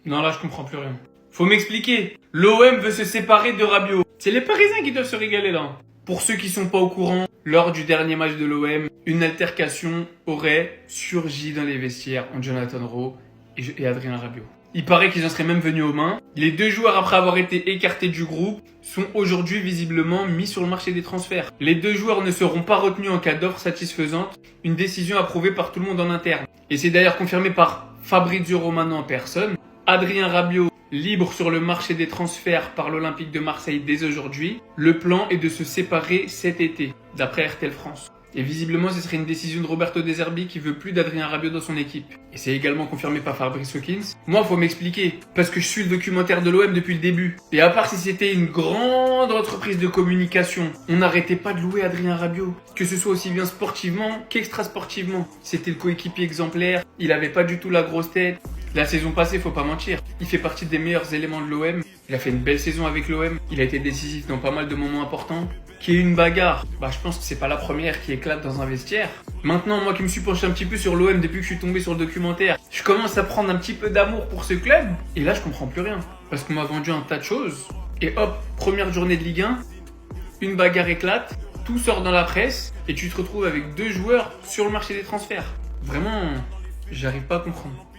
Non, là, je comprends plus rien. Faut m'expliquer. L'OM veut se séparer de Rabiot. C'est les Parisiens qui doivent se régaler là. Pour ceux qui sont pas au courant, lors du dernier match de l'OM, une altercation aurait surgi dans les vestiaires entre Jonathan Rowe et Adrien Rabiot. Il paraît qu'ils en seraient même venus aux mains. Les deux joueurs, après avoir été écartés du groupe, sont aujourd'hui visiblement mis sur le marché des transferts. Les deux joueurs ne seront pas retenus en cas d'offre satisfaisante, une décision approuvée par tout le monde en interne. Et c'est d'ailleurs confirmé par Fabrizio Romano en personne. Adrien Rabiot, libre sur le marché des transferts par l'Olympique de Marseille dès aujourd'hui. Le plan est de se séparer cet été, d'après RTL France. Et visiblement, ce serait une décision de Roberto De Zerbi qui veut plus d'Adrien Rabiot dans son équipe. Et c'est également confirmé par Fabrice Hawkins. Moi, faut m'expliquer, parce que je suis le documentaire de l'OM depuis le début. Et à part si c'était une grande entreprise de communication, on n'arrêtait pas de louer Adrien Rabiot. Que ce soit aussi bien sportivement qu'extra sportivement. C'était le coéquipier exemplaire, il avait pas du tout la grosse tête. La saison passée, faut pas mentir, il fait partie des meilleurs éléments de l'OM. Il a fait une belle saison avec l'OM. Il a été décisif dans pas mal de moments importants. Qu'il y ait une bagarre, je pense que c'est pas la première qui éclate dans un vestiaire. Maintenant, moi qui me suis penché un petit peu sur l'OM depuis que je suis tombé sur le documentaire, je commence à prendre un petit peu d'amour pour ce club. Et là, je comprends plus rien. Parce qu'on m'a vendu un tas de choses. Et hop, première journée de Ligue 1, une bagarre éclate, tout sort dans la presse, et tu te retrouves avec deux joueurs sur le marché des transferts. Vraiment, j'arrive pas à comprendre.